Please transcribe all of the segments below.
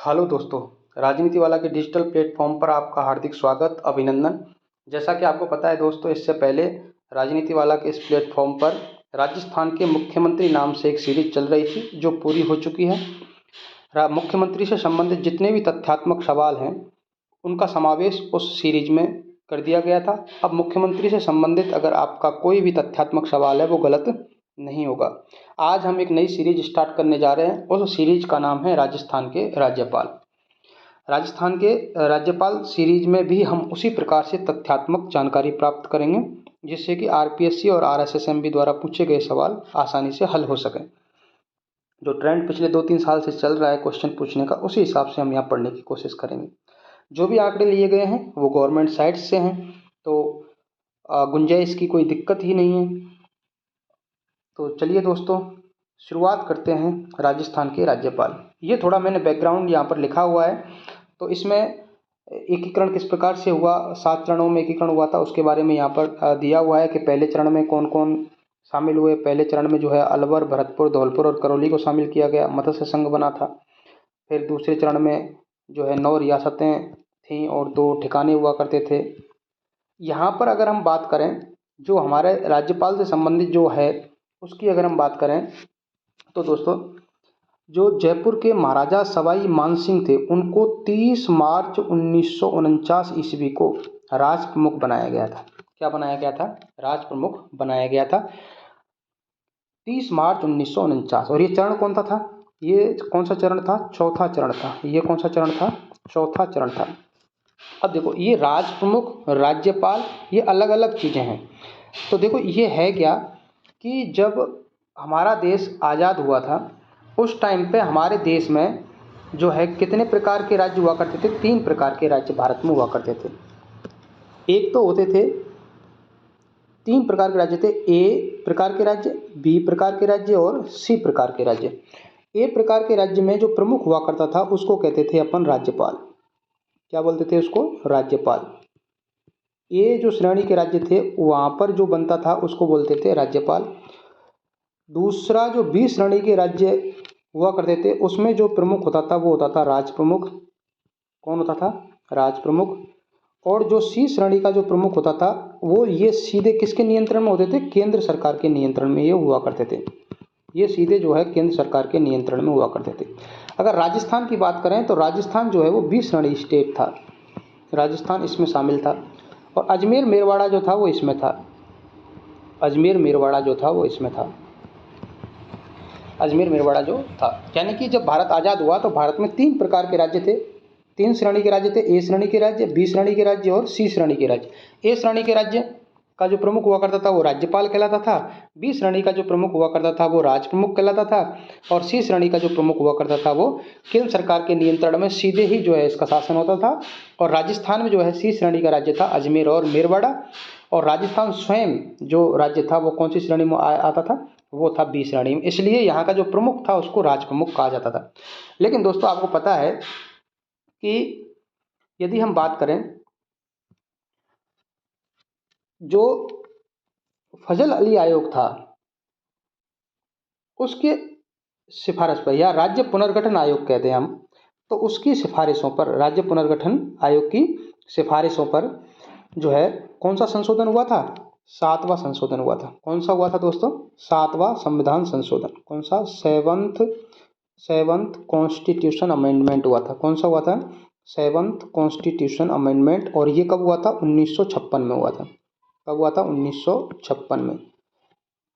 Hello दोस्तों, राजनीति वाला के डिजिटल प्लेटफॉर्म पर आपका हार्दिक स्वागत, अभिनंदन। जैसा कि आपको पता है दोस्तों, इससे पहले राजनीति वाला के इस प्लेटफॉर्म पर राजस्थान के मुख्यमंत्री नाम से एक सीरीज चल रही थी जो पूरी हो चुकी है। मुख्यमंत्री से संबंधित जितने भी तथ्यात्मक सवाल हैं उनका समावेश उस सीरीज में कर दिया गया था। अब मुख्यमंत्री से संबंधित अगर आपका कोई भी तथ्यात्मक सवाल है वो गलत नहीं होगा। आज हम एक नई सीरीज स्टार्ट करने जा रहे हैं। उस सीरीज का नाम है राजस्थान के राज्यपाल। राजस्थान के राज्यपाल सीरीज में भी हम उसी प्रकार से तथ्यात्मक जानकारी प्राप्त करेंगे जिससे कि आरपीएससी और आरएसएसएमबी द्वारा पूछे गए सवाल आसानी से हल हो सकें। जो ट्रेंड पिछले 2-3 साल से चल रहा है क्वेश्चन पूछने का, उसी हिसाब से हम यहाँ पढ़ने की कोशिश करेंगे। जो भी आंकड़े लिए गए हैं वो गवर्नमेंट साइट से हैं, तो गुंजाइश की कोई दिक्कत ही नहीं है। तो चलिए दोस्तों, शुरुआत करते हैं राजस्थान के राज्यपाल। ये थोड़ा मैंने बैकग्राउंड यहाँ पर लिखा हुआ है। तो इसमें एकीकरण किस प्रकार से हुआ, 7 चरणों में एकीकरण हुआ था, उसके बारे में यहाँ पर दिया हुआ है कि पहले चरण में कौन कौन शामिल हुए। पहले चरण में जो है अलवर, भरतपुर, धौलपुर और करौली को शामिल किया गया, मत्स्य संघ बना था। फिर दूसरे चरण में जो है 9 रियासतें थीं और 2 ठिकाने हुआ करते थे। यहाँ पर अगर हम बात करें, जो हमारे राज्यपाल से संबंधित जो है उसकी अगर हम बात करें तो दोस्तों, जो जयपुर के महाराजा सवाई मानसिंह थे उनको 30 मार्च 1949 ईस्वी को राज प्रमुख बनाया गया था। क्या बनाया गया था? राज प्रमुख बनाया गया था 30 मार्च 1949। और ये चरण कौन सा था? ये कौन सा चरण था? चौथा चरण था। ये कौन सा चरण था? चौथा चरण था। अब देखो, ये राज प्रमुख, राज्यपाल, ये अलग अलग चीज़ें हैं। तो देखो, ये है क्या कि जब हमारा देश आज़ाद हुआ था उस टाइम पे हमारे देश में जो है कितने प्रकार के राज्य हुआ करते थे? 3 प्रकार के राज्य भारत में हुआ करते थे। एक तो होते थे 3 प्रकार के राज्य थे, ए प्रकार के राज्य, बी प्रकार के राज्य और सी प्रकार के राज्य। ए प्रकार के राज्य में जो प्रमुख हुआ करता था उसको कहते थे अपन राज्यपाल। क्या बोलते थे उसको? राज्यपाल। ये जो श्रेणी के राज्य थे वहाँ पर जो बनता था उसको बोलते थे राज्यपाल। दूसरा, जो बी श्रेणी के राज्य हुआ करते थे उसमें जो प्रमुख होता था वो होता था राज प्रमुख। कौन होता था? राज प्रमुख। और जो सी श्रेणी का जो प्रमुख होता था वो ये सीधे किसके नियंत्रण में होते थे? केंद्र सरकार के नियंत्रण में ये हुआ करते थे। ये सीधे जो है केंद्र सरकार के नियंत्रण में हुआ करते थे। अगर राजस्थान की बात करें तो राजस्थान जो है वो बी श्रेणी स्टेट था। राजस्थान इसमें शामिल था। और अजमेर मेरवाड़ा जो था वो इसमें था। अजमेर मेरवाड़ा जो था वो इसमें था। अजमेर मेरवाड़ा जो था, यानी कि जब भारत आज़ाद हुआ तो भारत में 3 प्रकार के राज्य थे। 3 श्रेणी के राज्य थे, ए श्रेणी के राज्य, बी श्रेणी के राज्य और सी श्रेणी के राज्य। ए श्रेणी के राज्य का जो प्रमुख हुआ करता था वो राज्यपाल कहलाता था। बी श्रेणी का जो प्रमुख हुआ करता था वो राज प्रमुख कहलाता था। और सी श्रेणी का जो प्रमुख हुआ करता था वो केंद्र सरकार के नियंत्रण में सीधे ही जो है इसका शासन होता था। और राजस्थान में जो है सी श्रेणी का राज्य था, अजमेर और मेरवाड़ा। और राजस्थान स्वयं जो राज्य था वो कौन सी श्रेणी में आता था? वो था बी श्रेणी में। इसलिए यहाँ का जो प्रमुख था उसको राज प्रमुख कहा जाता था। लेकिन दोस्तों, आपको पता है कि यदि हम बात करें, जो फजल अली आयोग था उसके सिफारिश पर, या राज्य पुनर्गठन आयोग कहते हैं हम, तो उसकी सिफारिशों पर, राज्य पुनर्गठन आयोग की सिफारिशों पर जो है कौन सा संशोधन हुआ था? 7वां संशोधन हुआ था। कौन सा हुआ था दोस्तों? 7वां संविधान संशोधन। कौन सा? सेवंथ कॉन्स्टिट्यूशन अमेंडमेंट हुआ था। कौन सा हुआ था? 7th constitution amendment. और ये कब हुआ था? 1956 में हुआ था। कब हुआ था? 1956 में।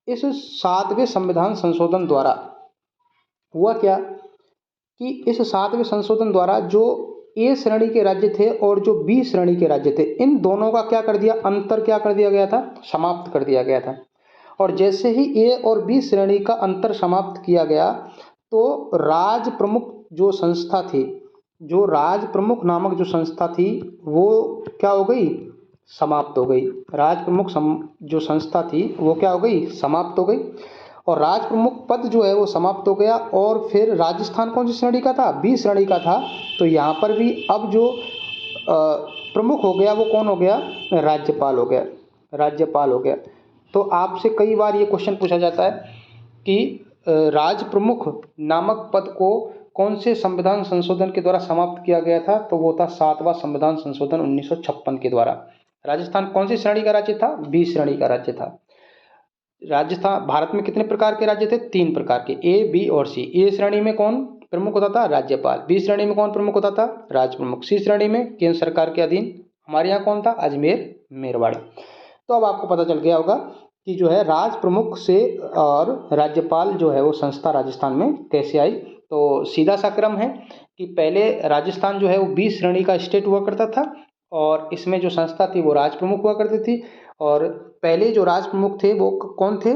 इस 7वें संविधान संशोधन द्वारा हुआ क्या कि इस 7वें संशोधन द्वारा जो ए श्रेणी के राज्य थे और जो बी श्रेणी के राज्य थे, इन दोनों का क्या कर दिया? अंतर क्या कर दिया गया था? समाप्त कर दिया गया था। और जैसे ही ए और बी श्रेणी का अंतर समाप्त किया गया तो राज प्रमुख जो संस्था थी, जो राज प्रमुख नामक जो संस्था थी वो क्या हो गई? समाप्त हो गई। राज प्रमुख जो संस्था थी वो क्या हो गई? समाप्त हो गई। और राज प्रमुख पद जो है वो समाप्त हो गया। और फिर राजस्थान कौन सी श्रेणी का था? बी श्रेणी का था। तो यहाँ पर भी अब जो प्रमुख हो गया वो कौन हो गया? राज्यपाल हो गया। राज्यपाल हो गया। तो आपसे कई बार ये क्वेश्चन पूछा जाता है कि राज प्रमुख नामक पद को कौन से संविधान संशोधन के द्वारा समाप्त किया गया था? तो वो था 7वां संविधान संशोधन 1956 के द्वारा। राजस्थान कौन सी श्रेणी का राज्य था? बी श्रेणी का राज्य था। राजस्थान भारत में कितने प्रकार के राज्य थे? 3 प्रकार के, ए, बी और सी। ए श्रेणी में कौन प्रमुख होता था? राज्यपाल। बी श्रेणी में कौन प्रमुख होता था? राज प्रमुख। सी श्रेणी में केंद्र सरकार के अधीन हमारे यहाँ कौन था? अजमेर मेरवाड़ी। तो अब आपको पता चल गया होगा कि जो है राज प्रमुख से और राज्यपाल जो है वो संस्था राजस्थान में कैसे आई। तो सीधा सा क्रम है कि पहले राजस्थान जो है वो बी श्रेणी का स्टेट हुआ करता था और इसमें जो संस्था थी वो राज प्रमुख हुआ करती थी। और पहले जो राज प्रमुख थे वो कौन थे?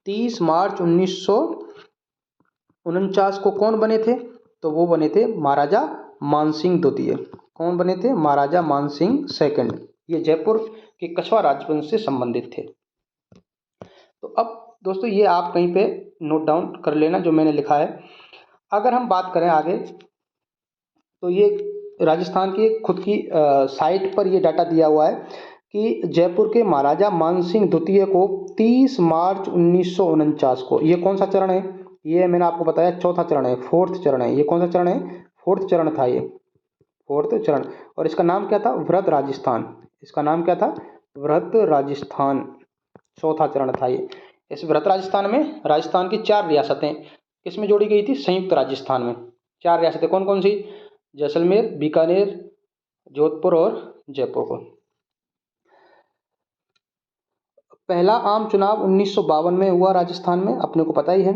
30 मार्च 1949 को कौन बने थे? तो वो बने थे महाराजा मानसिंह द्वितीय। कौन बने थे? महाराजा मानसिंह सेकंड। ये जयपुर के कछवा राजवंश से संबंधित थे। तो अब दोस्तों ये आप कहीं पे नोट डाउन कर लेना जो मैंने लिखा है। अगर हम बात करें आगे तो ये राजस्थान की खुद की साइट पर ये डाटा दिया हुआ है कि जयपुर के महाराजा मानसिंह द्वितीय को 30 मार्च 1949 को, ये कौन सा चरण है? ये मैंने आपको बताया चौथा चरण है, फोर्थ चरण है। ये कौन सा चरण है? फोर्थ चरण था ये, फोर्थ चरण। और इसका नाम क्या था? वृहद राजस्थान। इसका नाम क्या था? वृहद राजस्थान। चौथा चरण था ये। इस वृहद राजस्थान में राजस्थान की 4 रियासतें किसमें जोड़ी गई थी? संयुक्त राजस्थान में 4 रियासतें कौन कौन सी? जैसलमेर, बीकानेर, जोधपुर और जयपुर को। पहला आम चुनाव 1952 में हुआ राजस्थान में, अपने को पता ही है।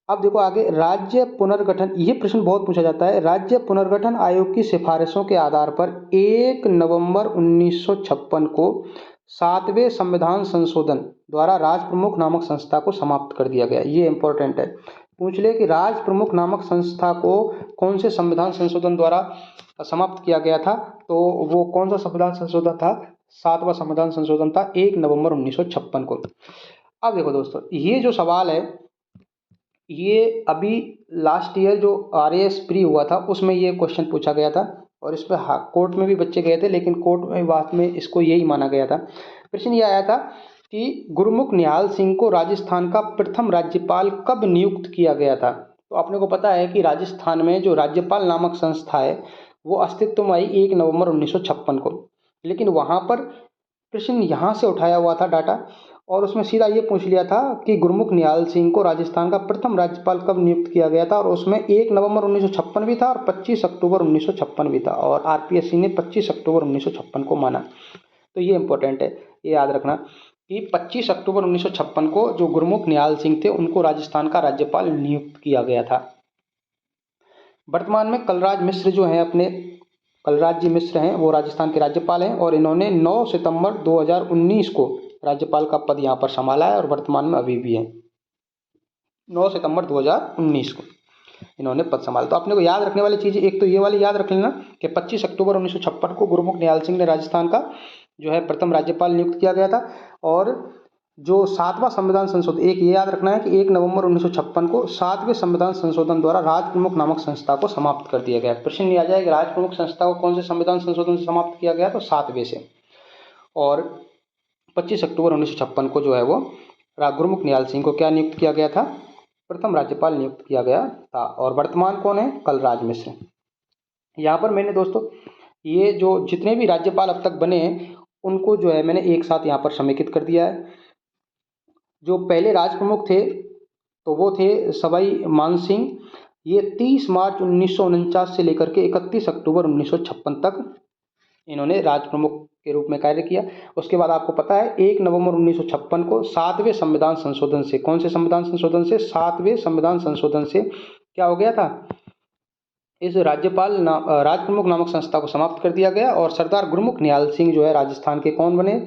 अब देखो आगे, राज्य पुनर्गठन, ये प्रश्न बहुत पूछा जाता है। राज्य पुनर्गठन आयोग की सिफारिशों के आधार पर 1 नवंबर 1956 को 7वें संविधान संशोधन द्वारा राज प्रमुख नामक संस्था को समाप्त कर दिया गया। ये इंपॉर्टेंट है, पूछ ले कि राज प्रमुख नामक संस्था को कौन से संविधान संशोधन द्वारा समाप्त किया गया था? तो वो कौन सा संविधान संशोधन था? 7वां संविधान संशोधन था 1 नवंबर 1956 को। अब देखो दोस्तों, ये जो सवाल है ये अभी लास्ट ईयर जो RAS प्री हुआ था उसमें ये क्वेश्चन पूछा गया था और इस पर कोर्ट में भी बच्चे गए थे, लेकिन कोर्ट में बाद में इसको यही माना गया था। प्रश्न ये आया था कि गुरमुख निहाल सिंह को राजस्थान का प्रथम राज्यपाल कब नियुक्त किया गया था? तो आपने को पता है कि राजस्थान में जो राज्यपाल नामक संस्था है वो अस्तित्व में आई 1 नवंबर 1956 को, लेकिन वहाँ पर प्रश्न यहाँ से उठाया हुआ था डाटा और उसमें सीधा ये पूछ लिया था कि गुरमुख निहाल सिंह को राजस्थान का प्रथम राज्यपाल कब नियुक्त किया गया था, और उसमें 1 नवंबर 1956 भी था और 25 अक्टूबर 1956 भी था और RPSC ने 25 अक्टूबर 1956 को माना। तो ये इंपॉर्टेंट है, ये याद रखना कि 25 अक्टूबर 1956 को जो गुरमुख निहाल सिंह थे उनको राजस्थान का राज्यपाल नियुक्त किया गया था। वर्तमान में कलराज मिश्र जो हैं अपने कलराज जी मिश्र हैं वो राजस्थान के राज्यपाल हैं और इन्होंने 9 सितंबर 2019 को राज्यपाल का पद यहाँ पर संभाला है और वर्तमान में अभी भी है। 9 सितंबर 2019 को इन्होंने पद संभाला। तो अपने को याद रखने वाली चीज़ एक तो ये वाली याद रख लेना कि 25 अक्टूबर 1956 को गुरमुख निहाल सिंह ने राजस्थान का जो है प्रथम राज्यपाल नियुक्त किया गया था। और जो 7वां संविधान संशोधन, एक ये याद रखना है कि 1 नवंबर 1956 को 7वें संविधान संशोधन द्वारा राज प्रमुख नामक संस्था को समाप्त कर दिया गया। प्रश्न ये आ जाएगा राज प्रमुख संस्था को कौन से संविधान संशोधन से समाप्त किया गया? तो 7वें से। और 25 अक्टूबर 1956 को जो है वो गुरमुख निहाल सिंह को क्या नियुक्त किया गया था? प्रथम राज्यपाल नियुक्त किया गया था। और वर्तमान कौन है? कलराज मिश्र। यहाँ पर मैंने दोस्तों ये जो जितने भी राज्यपाल अब तक बने हैं उनको जो है मैंने एक साथ यहाँ पर समेकित कर दिया है। जो पहले राज प्रमुख थे तो वो थे सवाई मानसिंह, ये 30 मार्च 1949 से लेकर के 31 अक्टूबर 1956 तक इन्होंने राज प्रमुख के रूप में कार्य किया। उसके बाद आपको पता है 1 नवंबर 1956 को 7वें संविधान संशोधन से, कौन से संविधान संशोधन से? 7वें संविधान संशोधन से क्या हो गया था? इस राज प्रमुख नामक संस्था को समाप्त कर दिया गया और सरदार गुरमुख निहाल सिंह जो है राजस्थान के कौन बने?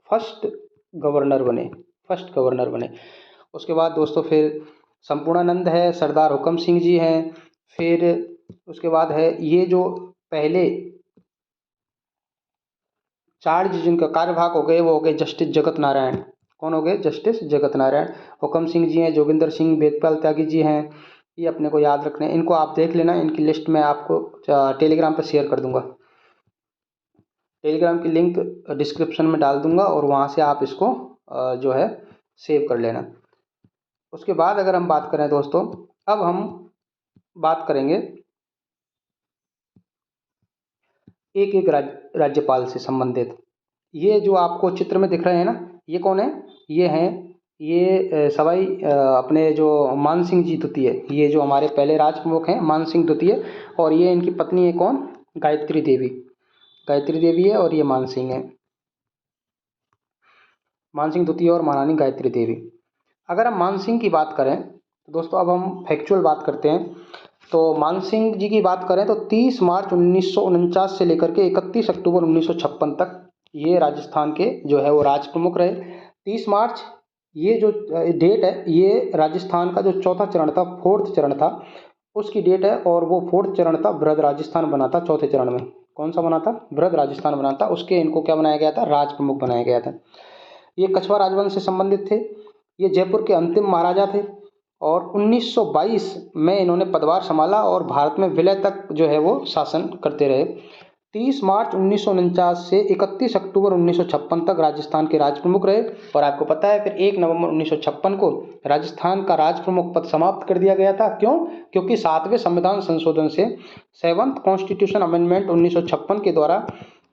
फर्स्ट गवर्नर बने। उसके बाद दोस्तों फिर संपूर्णानंद है, सरदार हुकम सिंह जी हैं, फिर उसके बाद है ये जो पहले 4 जिनका कार्यभाग हो गए वो हो गए जस्टिस जगत नारायण। कौन हो गए? जस्टिस जगत नारायण। हुकम सिंह जी हैं, जोगिंदर सिंह, वेदपाल त्यागी जी हैं, ये अपने को याद रखने हैं। इनको आप देख लेना, इनकी लिस्ट मैं आपको टेलीग्राम पर शेयर कर दूंगा। टेलीग्राम की लिंक डिस्क्रिप्शन में डाल दूंगा और वहाँ से आप इसको जो है सेव कर लेना। उसके बाद अगर हम बात करें दोस्तों, अब हम बात करेंगे एक एक राज्यपाल से संबंधित। ये जो आपको चित्र में दिख रहे हैं ना, ये कौन है? ये हैं, ये सवाई अपने जो मान सिंह जी द्वितीय, ये जो हमारे पहले राज प्रमुख हैं मान सिंह द्वितीय, और ये इनकी पत्नी है कौन? गायत्री देवी। गायत्री देवी है और ये मान सिंह है, मान सिंह द्वितीय और महारानी गायत्री देवी। अगर हम मान सिंह की बात करें तो दोस्तों अब हम फैक्चुअल बात करते हैं। तो मान सिंह जी की बात करें तो 30 मार्च 1949 से लेकर के 31 अक्टूबर 1956 तक ये राजस्थान के जो है वो राज प्रमुख रहे। 30 मार्च ये जो डेट है, ये राजस्थान का जो चौथा चरण था, फोर्थ चरण था, उसकी डेट है। और वो फोर्थ चरण था, बृहद राजस्थान बना था चौथे चरण में। कौन सा बना था? बृहद राजस्थान बना था। उसके इनको क्या बनाया गया था? राज प्रमुख बनाया गया था। ये कछवा राजवंश से संबंधित थे। ये जयपुर के अंतिम महाराजा थे और 1922 में इन्होंने पदभार संभाला और भारत में विलय तक जो है वो शासन करते रहे। 30 मार्च 1949 से 31 अक्टूबर 1956 तक राजस्थान के राज प्रमुख रहे। और आपको पता है फिर 1 नवंबर 1956 को राजस्थान का राज प्रमुख पद समाप्त कर दिया गया था। क्यों? क्योंकि 7वें संविधान संशोधन से 7th कॉन्स्टिट्यूशन अमेंडमेंट 1956 के द्वारा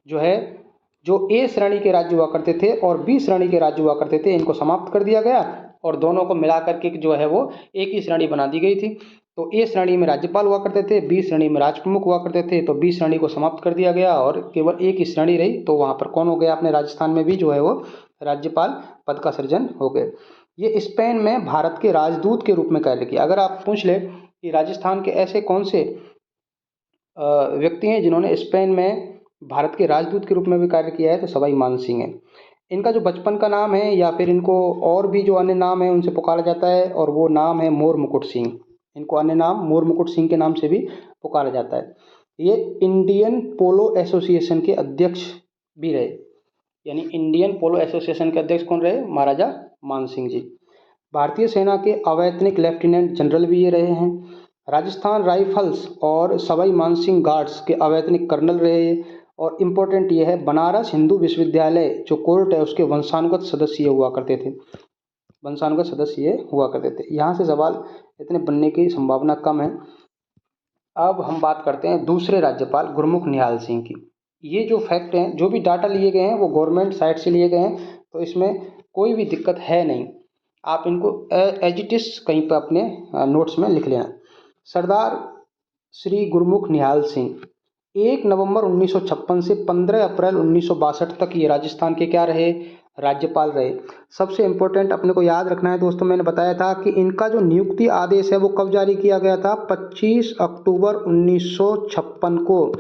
जो है, जो ए श्रेणी के राज्य हुआ करते थे और बी श्रेणी के राज्य हुआ करते थे, इनको समाप्त कर दिया गया और दोनों को मिलाकर के जो है वो एक ही श्रेणी बना दी गई थी। तो ए श्रेणी में राज्यपाल हुआ करते थे, बी श्रेणी में राज प्रमुख हुआ करते थे। तो बी श्रेणी को समाप्त कर दिया गया और केवल एक ही श्रेणी रही। तो वहाँ पर कौन हो गया? अपने राजस्थान में भी जो है वो राज्यपाल पद का सृजन हो गए। ये स्पेन में भारत के राजदूत के रूप में कार्य किया। अगर आप पूछ ले कि राजस्थान के ऐसे कौन से व्यक्ति हैं जिन्होंने स्पेन में भारत के राजदूत के रूप में भी कार्य किया है, तो सवाई मान सिंह है। इनका जो बचपन का नाम है या फिर इनको और भी जो अन्य नाम है उनसे पुकारा जाता है, और वो नाम है मोर मुकुट सिंह। इनको अन्य नाम मोर मुकुट सिंह के नाम से भी पुकारा जाता है। ये इंडियन पोलो एसोसिएशन के अध्यक्ष भी रहे। यानी इंडियन पोलो एसोसिएशन के अध्यक्ष कौन रहे? महाराजा मान सिंह जी। भारतीय सेना के अवैतनिक लेफ्टिनेंट जनरल भी ये रहे हैं। राजस्थान राइफल्स और सवाई मानसिंह गार्ड्स के अवैतनिक कर्नल रहे। और इम्पोर्टेंट ये है, बनारस हिंदू विश्वविद्यालय जो कोर्ट है उसके वंशानुगत सदस्य ये हुआ करते थे। वंशानुगत सदस्य ये हुआ करते थे। यहाँ से सवाल इतने बनने की संभावना कम है। अब हम बात करते हैं दूसरे राज्यपाल गुरमुख निहाल सिंह की। ये जो फैक्ट हैं, जो भी डाटा लिए गए हैं वो गवर्नमेंट साइट से लिए गए हैं, तो इसमें कोई भी दिक्कत है नहीं। आप इनको एज इट इज कहीं पर अपने नोट्स में लिख लेना। सरदार श्री गुरमुख निहाल सिंह 1 नवंबर 1956 से 15 अप्रैल 1962 तक ये राजस्थान के क्या रहे? राज्यपाल रहे। सबसे इम्पोर्टेंट अपने को याद रखना है दोस्तों, मैंने बताया था कि इनका जो नियुक्ति आदेश है वो कब जारी किया गया था? 25 अक्टूबर 1956 को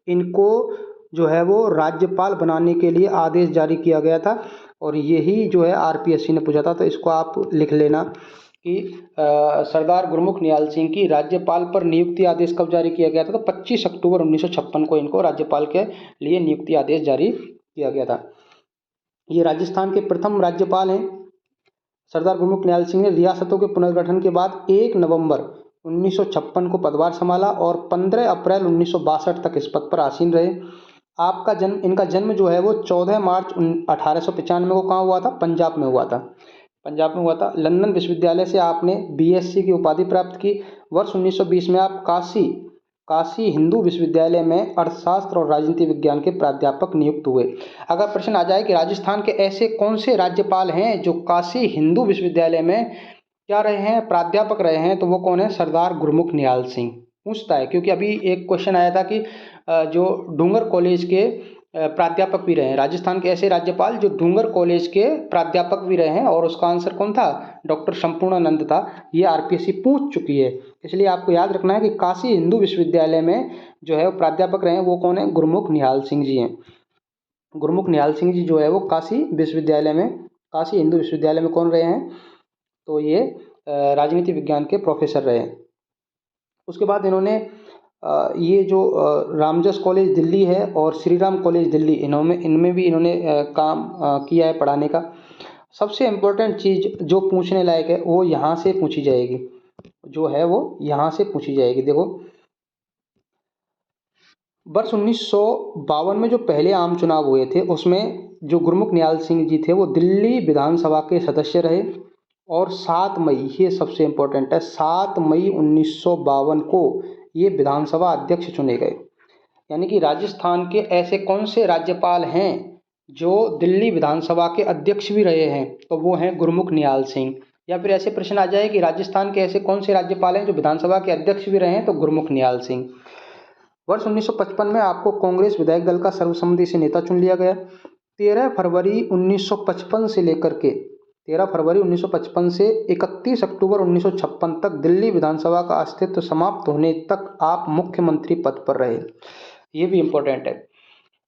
इनको जो है वो राज्यपाल बनाने के लिए आदेश जारी किया गया था। और यही जो है आरपीएससी ने पूछा था, तो इसको आप लिख लेना कि सरदार गुरमुख निहाल सिंह की राज्यपाल पर नियुक्ति आदेश कब जारी किया गया था? तो 25 अक्टूबर 1956 को इनको राज्यपाल के लिए नियुक्ति आदेश जारी किया गया था। ये राजस्थान के प्रथम राज्यपाल हैं। सरदार गुरमुख निहाल सिंह ने रियासतों के पुनर्गठन के बाद 1 नवंबर 1956 को पदभार संभाला और 15 अप्रैल 1962 तक इस पद पर आसीन रहे। इनका जन्म जो है वो 14 मार्च 1895 को कहाँ हुआ था? पंजाब में हुआ था। पंजाब में हुआ था। लंदन विश्वविद्यालय से आपने बीएससी की उपाधि प्राप्त की। वर्ष 1920 में आप काशी हिंदू विश्वविद्यालय में अर्थशास्त्र और राजनीति विज्ञान के प्राध्यापक नियुक्त हुए। अगर प्रश्न आ जाए कि राजस्थान के ऐसे कौन से राज्यपाल हैं जो काशी हिंदू विश्वविद्यालय में क्या रहे हैं? प्राध्यापक रहे हैं, तो वो कौन है? सरदार गुरमुख निहाल सिंह। पूछता है क्योंकि अभी एक क्वेश्चन आया था कि जो डूंगर कॉलेज के प्राध्यापक भी रहे हैं। राजस्थान के ऐसे राज्यपाल जो डूंगर कॉलेज के प्राध्यापक भी रहे हैं, और उसका आंसर कौन था? डॉक्टर संपूर्णानंद था। ये आरपीएससी पूछ चुकी है, इसलिए आपको याद रखना है कि काशी हिंदू विश्वविद्यालय में जो है प्राध्यापक रहे हैं वो कौन है? गुरमुख निहाल सिंह जी हैं। गुरमुख निहाल सिंह जी जो है वो काशी हिंदू विश्वविद्यालय में कौन रहे हैं? तो ये राजनीति विज्ञान के प्रोफेसर रहे हैं। उसके बाद इन्होंने ये जो रामजस कॉलेज दिल्ली है और श्री राम कॉलेज दिल्ली, इनमें भी इन्होंने काम किया है पढ़ाने का। सबसे इम्पोर्टेंट चीज़ जो पूछने लायक है वो यहाँ से पूछी जाएगी, देखो, वर्ष 1952 में जो पहले आम चुनाव हुए थे उसमें जो गुरमुख निहाल सिंह जी थे वो दिल्ली विधानसभा के सदस्य रहे। और 7 मई, ये सबसे इम्पोर्टेंट है, 7 मई 1952 को ये विधानसभा अध्यक्ष चुने गए। यानी कि राजस्थान के ऐसे कौन से राज्यपाल हैं जो दिल्ली विधानसभा के अध्यक्ष भी रहे हैं, तो वो हैं गुरमुख निहाल सिंह। या फिर ऐसे प्रश्न आ जाए कि राजस्थान के ऐसे कौन से राज्यपाल हैं जो विधानसभा के अध्यक्ष भी रहे हैं, तो गुरमुख निहाल सिंह। वर्ष 1955 में आपको कांग्रेस विधायक दल का सर्वसम्मति से नेता चुन लिया गया। 13 फरवरी 1955 से लेकर के 13 फरवरी 1955 से 31 अक्टूबर 1956 तक दिल्ली विधानसभा का अस्तित्व समाप्त होने तक आप मुख्यमंत्री पद पर रहे। ये भी इम्पोर्टेंट है।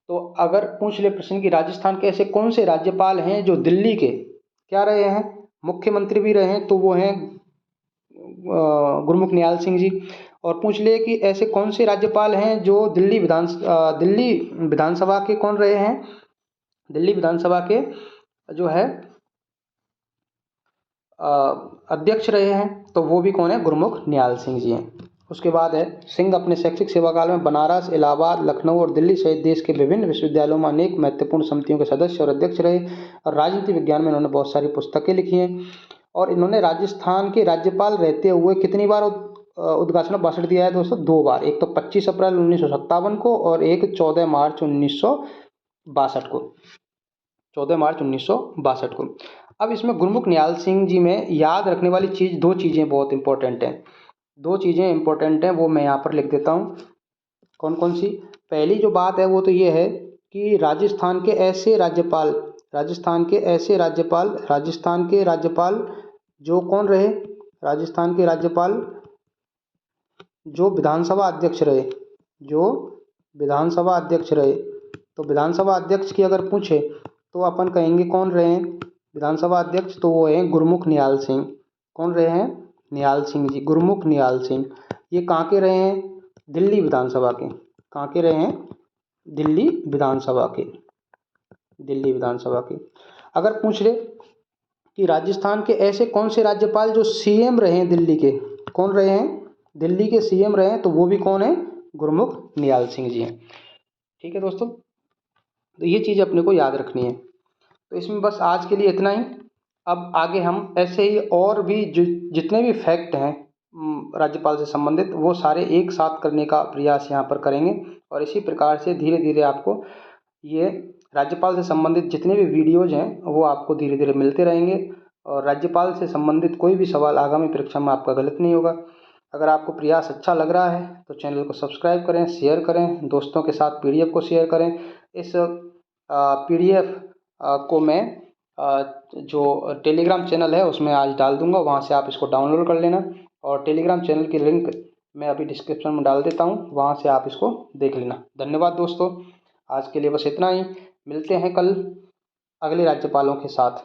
तो अगर पूछ ले प्रश्न कि राजस्थान के ऐसे कौन से राज्यपाल हैं जो दिल्ली के क्या रहे हैं, मुख्यमंत्री भी रहे हैं, तो वो हैं गुरमुख निहाल सिंह जी। और पूछ ले कि ऐसे कौन से राज्यपाल हैं जो दिल्ली विधानसभा के कौन रहे हैं, दिल्ली विधानसभा के जो है अध्यक्ष रहे हैं, तो वो भी कौन है, गुरमुख निहाल सिंह जी हैं। उसके बाद है, सिंह अपने शैक्षिक सेवा काल में बनारस, इलाहाबाद, लखनऊ और दिल्ली सहित देश के विभिन्न विश्वविद्यालयों में अनेक महत्वपूर्ण समितियों के सदस्य और अध्यक्ष रहे। और राजनीति विज्ञान में इन्होंने बहुत सारी पुस्तकें लिखी हैं। और इन्होंने राजस्थान के राज्यपाल रहते हुए कितनी बार उद्घाटन भाषण दिया है दोस्तों, 2 बार। एक तो 25 अप्रैल 1957 को और एक 14 मार्च 1962 को, 14 मार्च 1962 को। अब इसमें गुरमुख निहाल सिंह जी में याद रखने वाली चीज़, 2 चीज़ें बहुत इंपॉर्टेंट हैं, 2 चीज़ें इंपॉर्टेंट हैं, वो मैं यहाँ पर लिख देता हूँ। कौन कौन सी? पहली जो बात है वो तो ये है कि राजस्थान के राज्यपाल जो कौन रहे, राजस्थान के राज्यपाल जो विधानसभा अध्यक्ष रहे, तो विधानसभा अध्यक्ष की अगर पूछे तो अपन कहेंगे कौन रहे हैं विधानसभा अध्यक्ष, तो वो हैं गुरमुख निहाल सिंह। कौन रहे हैं? निहाल सिंह जी, गुरमुख निहाल सिंह। ये कहाँ के रहे हैं? दिल्ली विधानसभा के। कहाँ के रहे हैं? दिल्ली विधानसभा के। अगर पूछ ले कि राजस्थान के ऐसे कौन से राज्यपाल जो सीएम रहे हैं दिल्ली के, कौन रहे हैं? दिल्ली के सीएम रहे हैं, तो वो भी कौन है? गुरमुख निहाल सिंह जी हैं। ठीक है दोस्तों, तो ये चीज़ अपने को याद रखनी है। तो इसमें बस आज के लिए इतना ही। अब आगे हम ऐसे ही और भी जितने भी फैक्ट हैं राज्यपाल से संबंधित, वो सारे एक साथ करने का प्रयास यहाँ पर करेंगे। और इसी प्रकार से धीरे धीरे आपको ये राज्यपाल से संबंधित जितने भी वीडियोज़ हैं वो आपको धीरे धीरे मिलते रहेंगे। और राज्यपाल से संबंधित कोई भी सवाल आगामी परीक्षा में आपका गलत नहीं होगा। अगर आपको प्रयास अच्छा लग रहा है तो चैनल को सब्सक्राइब करें, शेयर करें, दोस्तों के साथ पीडीएफ को शेयर करें। इस पीडीएफ को मैं जो टेलीग्राम चैनल है उसमें आज डाल दूंगा, वहाँ से आप इसको डाउनलोड कर लेना। और टेलीग्राम चैनल की लिंक मैं अभी डिस्क्रिप्शन में डाल देता हूँ, वहाँ से आप इसको देख लेना। धन्यवाद दोस्तों, आज के लिए बस इतना ही। मिलते हैं कल अगले राज्यपालों के साथ।